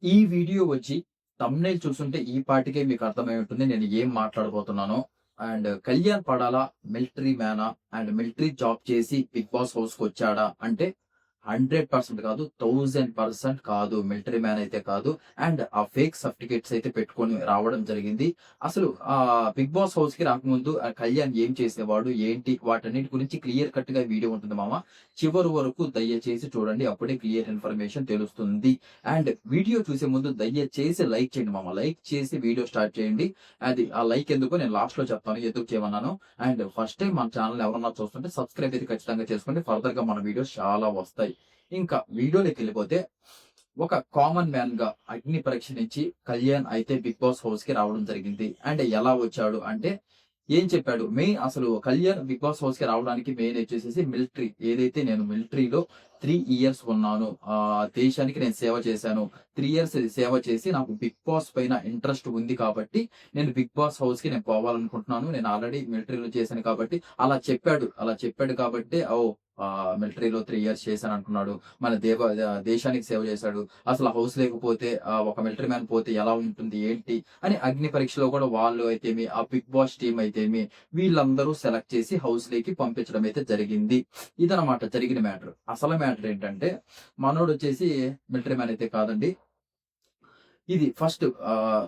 ఈ వీడియో వచ్చి థంబ్‌నెయిల్ చూసుంటే ఈ పాటికే మీకు అర్థమై ఉంటుంది నేను ఏం మాట్లాడబోతున్నానో. అండ్ కళ్యాణ్ పడాల మిలిటరీ మ్యానా? అండ్ మిలిటరీ జాబ్ చేసి బిగ్ బాస్ హౌస్‌కొచ్చాడా? అంటే 100% కాదు, 1000% కాదు. మిలిటరీ మ్యాన్ అయితే కాదు. అండ్ ఆ ఫేక్ సర్టిఫికేట్స్ అయితే పెట్టుకొని రావడం జరిగింది. అసలు బిగ్ బాస్ హౌస్‌కి రాకముందు కళ్యాణ్ ఏం చేసేవాడు? ఏంటి? వాటన్నిటి గురించి క్లియర్ కట్‌గా వీడియో ఉంటుంది మామ. చివరి వరకు దయచేసి చూడండి. అప్పుడే క్లియర్ ఇన్ఫర్మేషన్ తెలుస్తుంది. అండ్ వీడియో చూసే ముందు దయచేసి లైక్ చేయండి మామ. లైక్ చేసి వీడియో స్టార్ట్ చేయండి. అది ఆ లైక్ ఎందుకో నేను లాస్ట్‌లో చెప్తాను. ఎందుకు చేయమన్నానో. అండ్ ఫస్ట్ టైమ్ మన ఛానెల్ ఎవరన్నా చూస్తుంటే సబ్స్క్రైబ్ అయితే ఖచ్చితంగా చేసుకోండి. ఫర్దర్‌గా మన వీడియోస్ చాలా వస్తాయి. ఇంకా వీడియోలోకెళ్ళిపోతే ఒక కామన్ మ్యాన్‌గా అగ్ని పరీక్ష నుంచి కళ్యాణ్ అయితే బిగ్ బాస్ హౌస్‌కి రావడం జరిగింది. అండ్ ఎలా వచ్చాడు అంటే ఏం చెప్పాడు? మెయిన్ అసలు కళ్యాణ్ బిగ్ బాస్ హౌస్‌కి రావడానికి మెయిన్ వచ్చేసేసి మిలిటరీ. ఏదైతే నేను మిలిటరీలో 3 ఇయర్స్ ఉన్నాను. దేశానికి నేను సేవ చేశాను. 3 ఇయర్స్ సేవ చేసి నాకు బిగ్ బాస్ పైన ఇంట్రెస్ట్ ఉంది కాబట్టి నేను బిగ్ బాస్ హౌస్‌కి నేను పోవాలనుకుంటున్నాను. నేను ఆల్రెడీ మిలిటరీలో చేశాను కాబట్టి అలా చెప్పాడు. అలా చెప్పాడు కాబట్టే మిలిటరీలో 3 ఇయర్స్ చేశానంటున్నాడు. మన దేశానికి సేవ చేశాడు. అసలు హౌస్ లేకపోతే ఒక మిలిటరీ మ్యాన్ పోతే ఎలా ఉంటుంది? ఏంటి? అని అగ్ని పరీక్షలో కూడా వాళ్ళు అయితేమి, ఆ బిగ్ బాస్ టీమ్ అయితేమి వీళ్ళందరూ సెలెక్ట్ చేసి హౌస్‌లోకి పంపించడం అయితే జరిగింది. ఇదనమాట జరిగిన మ్యాటర్. అసలు మ్యాటర్ ఏంటంటే మనోడొచ్చేసి మిలిటరీ మ్యాన్ అయితే కాదండి. ఇది ఫస్ట్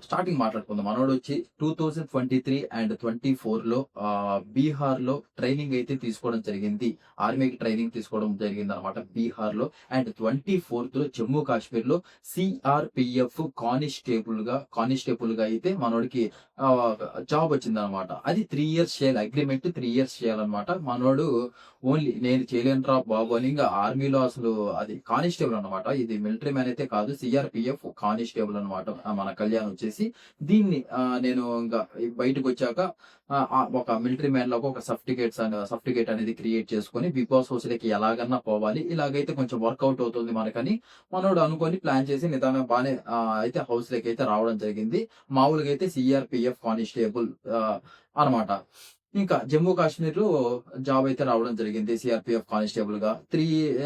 స్టార్టింగ్ మాట్లాడుకుందాం. మనోడొచ్చి 2023 అండ్ 24లో బీహార్‌లో ట్రైనింగ్ అయితే తీసుకోవడం జరిగింది. ఆర్మీకి ట్రైనింగ్ తీసుకోవడం జరిగిందనమాట బీహార్‌లో. అండ్ 24థ్‌లో జమ్మూ కాశ్మీర్‌లో సీఆర్‌పీఎఫ్ కానిస్టేబుల్‌గా అయితే మనోడికి ఆహ్, జాబ్ వచ్చిందనమాట. అది 3 ఇయర్స్ చేయాలి. అగ్రీమెంట్ 3 ఇయర్స్ చేయాలనమాట. మనోడు ఓన్లీ నేను చేయలేనురా బాబు అని ఇంగ ఆర్మీలో అసలు అది కానిస్టేబుల్ అన్నమాట. ఇది మిలిటరీ మ్యాన్ అయితే కాదు. సీఆర్‌పీఎఫ్ కానిస్టేబుల్ అన్నమాట. మన కళ్యాణ్ వచ్చేసి. దీన్ని నేను ఇంక బయటకొచ్చాక ఒక మిలిటరీ మ్యాన్ లాగా ఒక సర్టిఫికేట్ అనేది క్రియేట్ చేసుకొని బిగ్ బాస్ హౌస్‌లోకి ఎలాగన్నా పోవాలి. ఇలాగైతే కొంచెం వర్కౌట్ అవుతుంది మనకని మనోడు అనుకోని ప్లాన్ చేసి నిదానంగా బానే అయితే హౌస్‌లోకైతే రావడం జరిగింది. మామూలుగా అయితే సీఆర్‌పీఎఫ్ కానిస్టేబుల్ అనమాట. ఇంకా జమ్మూ కాశ్మీర్‌లో జాబ్ అయితే రావడం జరిగింది. సీఆర్‌పీఎఫ్ కానిస్టేబుల్‌గా.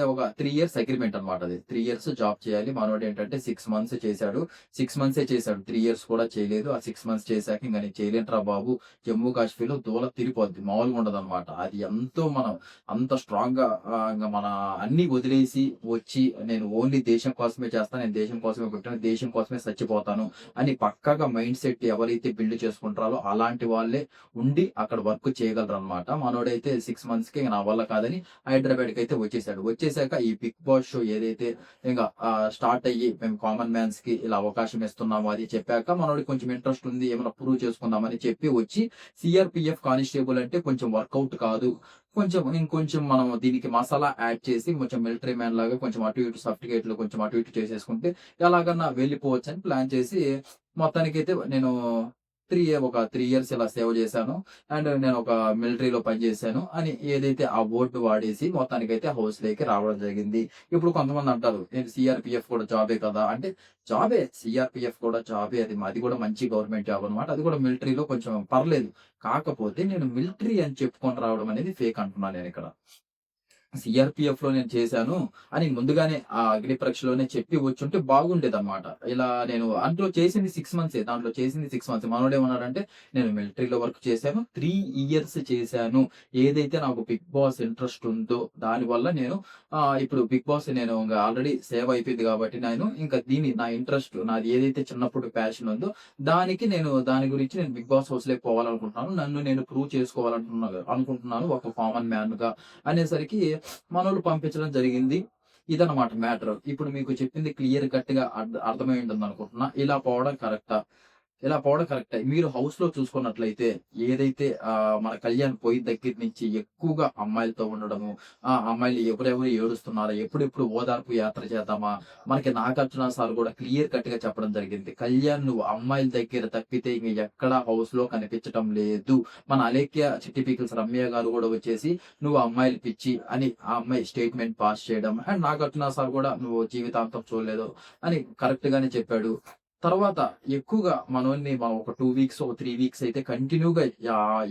ఒక 3 ఇయర్స్ అగ్రీమెంట్ అన్నమాట అది. 3 ఇయర్స్ జాబ్ చేయాలి. మనోడేంటంటే 6 మంత్స్ చేశాడు. 6 మంత్సే చేశాడు. 3 ఇయర్స్ కూడా చేయలేదు. ఆ 6 మంత్స్ చేశాక ఇంక నేను చేయలేనురా బాబు! జమ్మూ కాశ్మీర్‌లో దూల తిరిగిపోద్ది. మామూలుగా ఉండదన్నమాట. అది ఎంతో మనం అంత స్ట్రాంగ్‌గా ఇంగ మన అన్నీ వదిలేసి వచ్చి నేను ఓన్లీ దేశం కోసమే చేస్తాను. నేను దేశం కోసమే పుట్టాను. దేశం కోసమే సచ్చిపోతాను అని పక్కాగా మైండ్ సెట్ ఎవరైతే బిల్డ్ చేసుకుంటారో అలాంటి వాళ్ళే ఉండి అక్కడ వర్క్ చేయగలరనమాట. మనోడైతే 6 మంత్స్‌కి నా వల్ల కాదని హైదరాబాద్‌కైతే వచ్చేసాడు. వచ్చేసాక ఈ బిగ్ బాస్ షో ఏదైతే ఇంగ స్టార్ట్ అయ్యి మేము కామన్ మ్యాన్స్‌కి ఇలా అవకాశం ఇస్తున్నాము అది చెప్పాక మనోడికి కొంచెం ఇంట్రెస్ట్ ఉంది. ఏమైనా ప్రూవ్ చేసుకుందామని చెప్పి వచ్చి సీఆర్‌పీఎఫ్ కానిస్టేబుల్ అంటే కొంచెం వర్కౌట్ కాదు. ఇంకొంచెం మనం దీనికి మసాలా యాడ్ చేసి కొంచెం మిలిటరీ మ్యాన్ లాగా కొంచెం అటు ఇటు సర్టిఫికేట్‌లు కొంచెం అటు ఇటు చేసేసుకుంటే ఎలాగన్నా వెళ్ళిపోవచ్చని ప్లాన్ చేసి మొత్తానికైతే నేను 3 ఇయర్స్ ఇలా సేవ చేశాను. అండ్ నేను ఒక మిలిటరీలో పనిచేశాను అని ఏదైతే ఆ వర్డ్ వాడేసి మొత్తానికైతే హౌస్‌లోకి రావడం జరిగింది. ఇప్పుడు కొంతమంది అంటారు, "ఏంటి సీఆర్‌పీఎఫ్ కూడా జాబే కదా!" అంటే జాబే. సీఆర్‌పీఎఫ్ కూడా జాబే. అది కూడా మంచి గవర్నమెంట్ జాబ్ అన్నమాట. అది కూడా మిలిటరీలో కొంచెం పర్లేదు. కాకపోతే నేను మిలిటరీ అని చెప్పుకొని రావడం అనేది ఫేక్ అంటున్నాను నేనిక్కడ. సీఆర్‌పీఎఫ్‌లో నేను చేశాను అని ముందుగానే ఆ అగ్ని పరీక్షలోనే చెప్పి వచ్చుంటే బాగుండేదన్నమాట. ఇలా నేను అందులో చేసింది 6 మంత్సే. దాంట్లో చేసింది 6 మంత్సే. మనోడేమన్నాడంటే, "నేను మిలిటరీలో వర్క్ చేశాను. 3 ఇయర్స్ చేశాను. ఏదైతే నాకు బిగ్ బాస్ ఇంట్రెస్ట్ ఉందో దానివల్ల నేను ఇప్పుడు బిగ్ బాస్ నేను ఇంగ ఆల్రెడీ సేవ్ అయిపోయింది కాబట్టి ఇంకా నా ఇంట్రెస్ట్ నాది ఏదైతే చిన్నప్పుడు ప్యాషన్ ఉందో దాని గురించి నేను బిగ్ బాస్ హౌస్‌లోకి పోవాలనుకుంటున్నాను. నన్ను నేను ప్రూవ్ అనుకుంటున్నాను ఒక కామన్ మ్యాన్‌గా" అనేసరికి మనోళ్ళు పంపించడం జరిగింది. ఇదన్నమాట మ్యాటర్. ఇప్పుడు మీకు చెప్పింది క్లియర్ కట్‌గా అర్థమై ఉంటుందనుకుంటున్నా. ఇలా పోవడం కరెక్టే. మీరు హౌస్‌లో చూసుకున్నట్లయితే ఏదైతే మన కళ్యాణ్ పోయిన దగ్గర నుంచి ఎక్కువగా అమ్మాయిలతో ఉండడము, అమ్మాయిలు ఎవరెవరు ఏడుస్తున్నారా? ఎప్పుడెప్పుడు ఓదార్పు యాత్ర చేద్దామా? మనకి నాగార్జున సార్ కూడా క్లియర్ కట్‌గా చెప్పడం జరిగింది. కళ్యాణ్ నువ్వు అమ్మాయిల దగ్గర తప్పితే ఇంక ఎక్కడా హౌస్‌లో కనిపించటం లేదు. మన అలేఖ్య చిట్టి పీకిల్స్ రమ్య గారు కూడా వచ్చేసి నువ్వు అమ్మాయిలు పిచ్చి అని ఆ అమ్మాయి స్టేట్‌మెంట్ పాస్ చేయడం. అండ్ నాగార్జున సార్ కూడా నువ్వు జీవితాంతం చూడలేదు అని కరెక్ట్ గానే చెప్పాడు. తర్వాత ఎక్కువగా మనోడిని మనం ఒక 2 వీక్స్, ఒక 3 వీక్స్ అయితే కంటిన్యూగా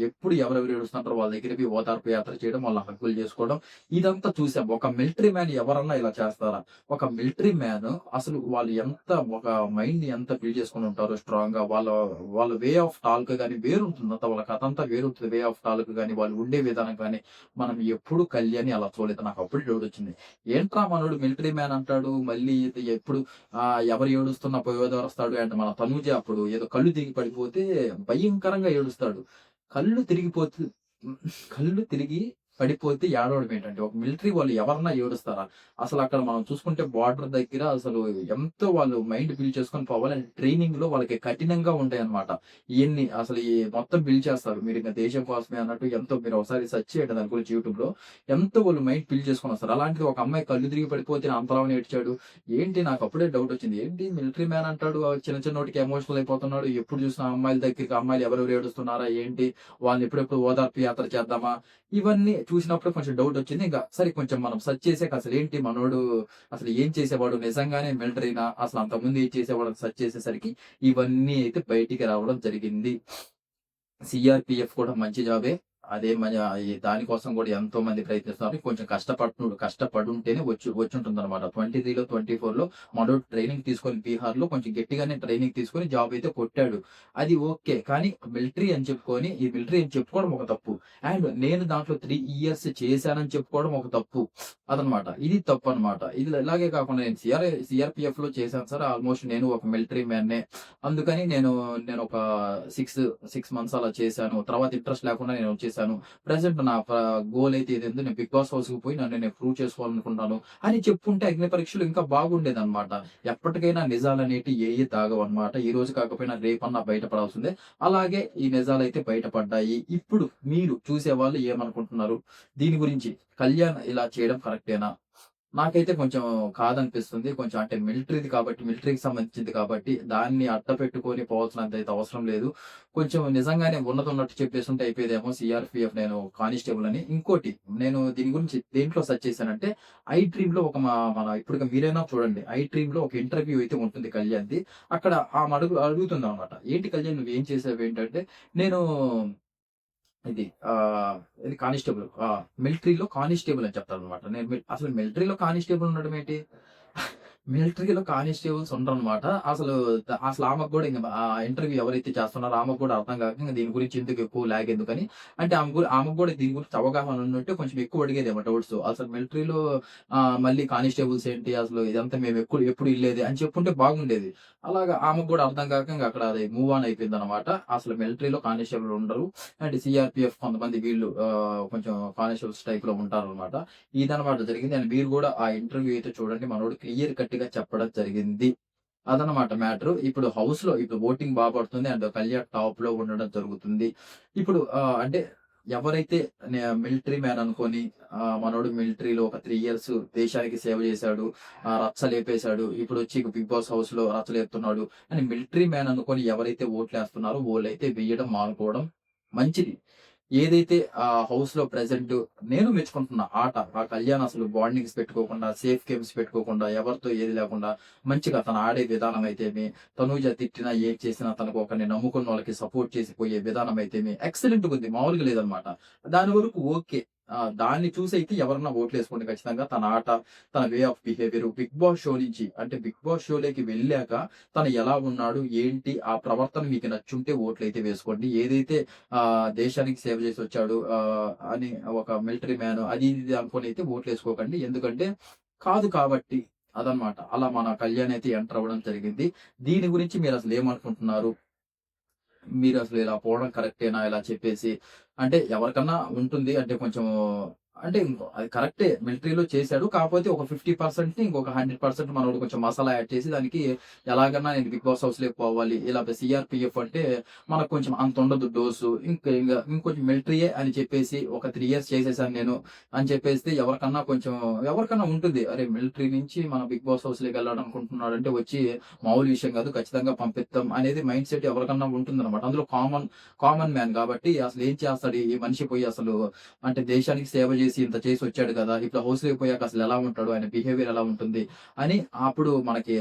ఎప్పుడు ఎవరెవరు ఏడుస్తుంటారో వాళ్ళ దగ్గరికి పోయి ఓదార్పు యాత్ర చేయడం, వాళ్ళ హగ్గులు చేసుకోవడం ఇదంతా చూసాం. ఒక మిలిటరీ మ్యాన్ ఎవరన్నా ఇలా చేస్తారా? ఒక మిలిటరీ మ్యాన్ అసలు వాళ్ళు ఎంత ఒక మైండ్‌ని ఎంత బిల్డ్ చేసుకొని ఉంటారో స్ట్రాంగ్‌గా వాళ్ళ వాళ్ళ వే ఆఫ్ టాల్క్ గాని వేరుంటుంది. వాళ్ళ కథంతా వేరుంటది. వే ఆఫ్ టాల్క్ గాని, వాళ్ళు ఉండే విధానం గాని మనం ఎప్పుడు కళ్యాణ్‌ని అలా చూడలేదు. నాకు అప్పుడు డౌటొచ్చింది. ఏంట్రా మనోడు మిలిటరీ మ్యాన్ అంటాడు. మళ్ళీ ఇది ఎప్పుడు ఎవరు ఏడుస్తున్నా పోయోదరుస్తాడు అండ్ మన తనూజ అప్పుడు ఏదో కళ్ళు తిరిగి పడిపోతే భయంకరంగా ఏడుస్తాడు. కళ్ళు తిరిగిపోతు కళ్ళు తిరిగి పడిపోతే ఏడవడం ఏంటంటే, ఒక మిలిటరీ వాళ్ళు ఎవరన్నా ఏడుస్తారా? అసలక్కడ మనం చూసుకుంటే బార్డర్ దగ్గర అసలు ఎంతో వాళ్ళు మైండ్ బిల్డ్ చేసుకొని పోవాలి. అండ్ ట్రైనింగ్‌లో వాళ్ళకి కఠినంగా ఉంటాయన్నమాట. ఇయన్నీ అసలు ఈ మొత్తం బిల్డ్ చేస్తారు. మీరింక దేశం కోసమే అన్నట్టు ఎంతో మీరు ఒకసారి సెర్చ్ చేయండి దాని గురించి యూట్యూబ్‌లో. ఎంతో వాళ్ళు మైండ్ బిల్డ్ చేసుకొనొస్తారు. అలాంటిది ఒక అమ్మాయి కళ్ళు తిరిగి పడిపోతే అంతలానే ఏడ్చాడు. ఏంటి నాకప్పుడే డౌటొచ్చింది. ఏంటి మిలిటరీ మ్యాన్ అంటాడు. చిన్న చిన్నోటికి ఎమోషనల్ అయిపోతున్నాడు. ఎప్పుడు చూసినా అమ్మాయిల దగ్గరికి అమ్మాయిలు ఎవరెవరు ఏడుస్తున్నారా ఏంటి? వాళ్ళని ఎప్పుడెప్పుడు ఓదార్పు యాత్ర చేద్దామా? ఇవన్నీ చూసినప్పుడు కొంచెం డౌటొచ్చింది. ఇంక సరే కొంచెం మనం సెర్చ్ చేసాక అసలేంటి మనోడు అసలు ఏం చేసేవాడు? నిజంగానే మిలిటరీనా? అసలు అంతకుముందు ఏం చేసేవాడు? అని సెర్చ్ చేసేసరికి ఇవన్నీ అయితే బయటికి రావడం జరిగింది. సీఆర్‌పీఎఫ్ కూడా మంచి జాబే. అదే మన ఈ దానికోసం కూడా ఎంతో మంది ప్రయత్నిస్తున్నారు. కొంచెం కష్టపడుంటేనే వచ్చుంటుందన్నమాట. 23లో, 24లో మనోడు ట్రైనింగ్ తీసుకొని బీహార్‌లో కొంచెం గట్టిగానే ట్రైనింగ్ తీసుకొని జాబ్ అయితే కొట్టాడు. అది ఓకే. కానీ మిలిటరీ అని చెప్పుకొని, ఈ మిలిటరీ అని చెప్పుకోవడం ఒక తప్పు. అండ్ నేను దాంట్లో 3 ఇయర్స్ చేశానని చెప్పుకోవడం ఒక తప్పు. అదనమాట. ఇది తప్పనమాట. ఇది ఇలాగే కాకుండా నేను సీఆర్‌పీఎఫ్‌లో చేశాను సార్. ఆల్‌మోస్ట్ నేను ఒక మిలిటరీ మ్యాన్‌నే. అందుకని నేనొక 6 మంత్స్ అలా చేశాను. తర్వాత ఇంట్రెస్ట్ లేకుండా నేను వచ్చేసాను. ప్రెజెంట్ నా గోల్ అయితే ఇదేందో నేను 'బిగ్ బాస్' హౌస్‌కి పోయి నన్ను నేను ప్రూవ్ చేసుకోవాలనుకుంటాను అని చెప్పుంటే అగ్ని పరీక్షలు ఇంకా బాగుండేదన్నమాట. ఎప్పటికైనా నిజాలనేటివి ఏయి దాగవన్నమాట. ఈ రోజు కాకపోయినా రేపన్నా బయటపడాల్సిందే. అలాగే ఈ నిజాలైతే బయటపడ్డాయి. ఇప్పుడు మీరు చూసేవాళ్ళు ఏమనుకుంటున్నారు? దీని గురించి కళ్యాణ్ ఇలా చేయడం కరెక్టేనా? నాకైతే కొంచెం కాదనిపిస్తుంది. కొంచెం అంటే మిలిటరీది కాబట్టి, మిలిటరీకి సంబంధించింది కాబట్టి, దాన్ని అడ్డపెట్టుకొని పోవాల్సినంత అయితే అవసరం లేదు. కొంచెం నిజంగానే ఉన్నదున్నట్టు చెప్పేసుంటే అయిపోయేదేమో సీఆర్‌పీఎఫ్ నేను కానిస్టేబుల్ అని. ఇంకోటి నేను దీని గురించి దేంట్లో సెర్చ్ చేశానంటే, ఐ డ్రీమ్‌లో ఒక మన ఇప్పటికి మీరైనా చూడండి. ఐ డ్రీమ్‌లో ఒక ఇంటర్వ్యూ అయితే ఉంటుంది కళ్యాణ్‌ది. అక్కడ ఆమె అడుగుతుందనమాట. "ఏంటి కళ్యాణ్ నువ్వేం చేసావు?" ఏంటంటే, నేను ఇది ఇది కానిస్టేబుల్. మిలిటరీలో కానిస్టేబుల్ అని చెప్తాడనమాట. నేను అసలు మిలిటరీలో కానిస్టేబుల్ ఉండడం ఏంటి? మిలిటరీలో కానిస్టేబుల్స్ ఉండరనమాట. అసలు ఆమెకు గూడా ఇంక ఇంటర్వ్యూ ఎవరైతే చేస్తున్నారో ఆమెకు గూడా అర్థం కాక ఇంక దీని గురించి ఎందుకు ఎక్కువ లాగ్ ఎందుకని అంటే ఆమెకు గూడా దీని గురించి అవగాహన ఉండుంటే కొంచెం ఎక్కువ అడిగేదేమో డౌట్స్. అసలు మిలిటరీలో మళ్ళీ కానిస్టేబుల్స్ ఏంటి? అసలు ఇదంతా మేము ఎప్పుడు ఇళ్ళేది అని చెప్పుంటే బాగుండేది. అలాగా ఆమెకు గూడా అర్థం కాక ఇంక అక్కడ అది మూవ్ ఆన్ అయిపోయిందనమాట. అసలు మిలిటరీలో కానిస్టేబుల్ ఉండరు. అండ్ సీఆర్‌పీఎఫ్ కొంతమంది వీళ్ళు కొంచెం కానిస్టేబుల్స్ టైప్‌లో ఉంటారనమాట. ఇదనమాట జరిగింది. అండ్ మీరు గూడా ఆ ఇంటర్వ్యూ అయితే చూడండి. మనోడు క్లియర్ కట్‌గా చెప్పడం జరిగింది. అదనమాట మ్యాటరు. ఇప్పుడు హౌస్‌లో ఇప్పుడు ఓటింగ్ పడుతుంది. అండ్ కళ్యాణ్ టాప్‌లో ఉండడం జరుగుతుంది. ఇప్పుడు అంటే ఎవరైతే మిలిటరీ మ్యాన్ అనుకోని మనోడు మిలిటరీలో ఒక 3 ఇయర్స్ దేశానికి సేవ చేశాడు. రచ్చలేపేశాడు. ఇప్పుడొచ్చి బిగ్ బాస్ హౌస్‌లో రచ్చలేపుతున్నాడు అని మిలిటరీ మ్యాన్ అనుకోని ఎవరైతే ఓట్లేస్తున్నారో వోళ్ళైతే వెయ్యడం మానుకోవడం మంచిది. ఏదైతే హౌస్‌లో ప్రెజెంట్ నేను మెచ్చుకుంటున్నా ఆట. ఆ కళ్యాణ్ అసలు బాండింగ్స్ పెట్టుకోకుండా, సేఫ్ గేమ్స్ పెట్టుకోకుండా, ఎవరితో ఏది లేకుండా మంచిగా తను ఆడే విధానం అయితేమి, తనూజ తిట్టినా, ఏది చేసినా తనకు ఒకరిని నమ్ముకున్నోళ్ళకి సపోర్ట్ చేసి పోయే విధానం అయితేమి ఎక్సలెంట్‌గుంది. మామూలుగా లేదనమాట. దాని వరకు ఓకే. దాన్ని చూసైతే ఎవరన్నా ఓట్లేసుకోండి ఖచ్చితంగా. తన ఆట, తన way of behaviour Bigg Boss show నుంచి అంటే బిగ్ బాస్ షోలోకి వెళ్ళాక తను ఎలా ఉన్నాడు? ఏంటి? ఆ ప్రవర్తన మీకు నచ్చుంటే ఓట్లయితే వేసుకోండి. ఏదైతే దేశానికి సేవ చేసొచ్చాడు అని ఒక మిలిటరీ మ్యాన్ అది ఇది అనుకోనైతే ఓట్లేసుకోకండి. ఎందుకంటే కాదు కాబట్టి. అదనమాట. అలా మన కళ్యాణ్ అయితే ఎంటర్ అవ్వడం జరిగింది. దీని గురించి మీరసలు ఏమనుకుంటున్నారు? మీరసలు ఇలా పోవడం కరెక్టేనా? ఇలా చెప్పేసి అంటే ఎవరికన్నా ఉంటుంది. అంటే కొంచెం అంటే అది కరెక్టే. మిలిటరీలో చేశాడు. కాకపోతే ఒక 50%ని ఇంకొక 100% మనోడు కొంచెం మసాలా యాడ్ చేసి దానికి ఎలాగన్నా నేను బిగ్ బాస్ హౌస్‌లోకి పోవాలి. ఇలా సీఆర్‌పీఎఫ్ అంటే మనకు కొంచెం అంత ఉండదు డోసు. ఇంకొంచెం మిలిటరీయే అని చెప్పేసి ఒక 3 ఇయర్స్ చేసేసాను నేను అని చెప్పేస్తే ఎవరికన్నా ఉంటుంది. అరే! మిలిటరీ నుంచి మన బిగ్ బాస్ హౌస్‌లోకి వెళ్ళాలనుకుంటున్నాడంటే వచ్చి మామూలు విషయం కాదు. ఖచ్చితంగా పంపిత్తాం అనేది మైండ్ సెట్ ఎవరికన్నా ఉంటుందన్నమాట. అందులో కామన్ మ్యాన్ కాబట్టి అసలు ఏం చేస్తాడు ఈ మనిషి పోయి అసలు అంటే దేశానికి సేవ చేసి ఇంత చేసి వచ్చాడు కదా! ఇప్పుడు హౌస్‌లోకి పోయాక అసలు ఎలా ఉంటాడు? ఆయన బిహేవియర్ ఎలా ఉంటుంది? అని అప్పుడు మనకి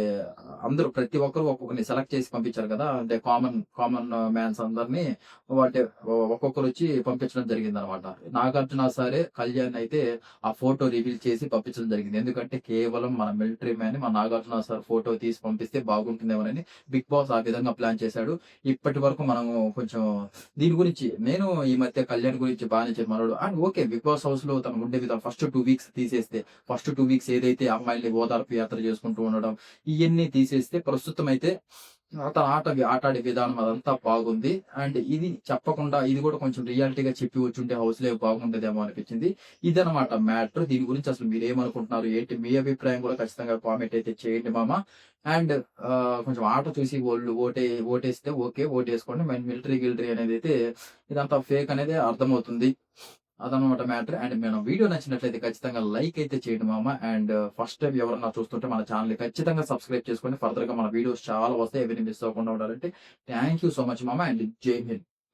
అందరూ ప్రతి ఒక్కరు ఒక్కొక్కరిని సెలెక్ట్ చేసి పంపించారు కదా! అంటే కామన్ మ్యాన్స్ అందరిని అంటే ఒక్కొక్కరొచ్చి పంపించడం జరిగిందనమాట. నాగార్జున సారే కళ్యాణ్ అయితే ఆ ఫోటో రివీల్ చేసి పంపించడం జరిగింది. ఎందుకంటే కేవలం మన మిలిటరీ మ్యాన్‌ని మన నాగార్జున సార్ ఫోటో తీసి పంపిస్తే బాగుంటుందేమోనని బిగ్ బాస్ ఆ విధంగా ప్లాన్ చేశాడు. ఇప్పటి వరకు మనము కొంచెం దీని గురించి నేను ఈ మధ్య కళ్యాణ్ గురించి బానే చెప్పాడు. And okay. 'బిగ్ బాస్' హౌస్‌లో తను ఉండే విధానం ఫస్ట్ 2 వీక్స్ తీసేస్తే, ఫస్ట్ 2 వీక్స్ ఏదైతే అమ్మాయిల్ని ఓదార్పు యాత్ర చేసుకుంటూ ఉండడం, ఇయన్నీ తీసేస్తే ప్రస్తుతం అయితే తన ఆటాడే విధానం అదంతా బాగుంది. అండ్ ఇది చెప్పకుండా ఇది కూడా కొంచెం రియాలిటీగా చెప్పి వచ్చుంటే హౌస్‌లో బాగుండేదేమో అనిపించింది. ఇదనమాట మ్యాటర్. దీని గురించి అసలు మీరేమనుకుంటున్నారు? ఏంటి మీ అభిప్రాయం కూడా ఖచ్చితంగా కామెంట్ అయితే చేయండి మామ. అండ్ కొంచెం ఆట చూసి వోళ్ళు ఓటేస్తే ఓకే. ఓటేసుకోండి. మిలిటరీ గిలిటరీ అనేదైతే ఇదంతా ఫేక్ అనేది అర్థమవుతుంది. అదనమాట మ్యాటర్. అండ్ మన వీడియో నచ్చినట్లయితే ఖచ్చితంగా లైక్ అయితే చేయండి మామ. అండ్ ఫస్ట్ టైమ్ ఎవరన్నా చూస్తుంటే మన ఛానెల్‌ని ఖచ్చితంగా సబ్స్క్రైబ్ చేసుకోండి. ఫర్దర్‌గా మన వీడియోస్ చాలా వస్తాయి. అవన్నీ మిస్ అవ్వకుండా ఉండాలంటే థాంక్ యూ సో మచ్ మామ. అండ్ జై హింద్.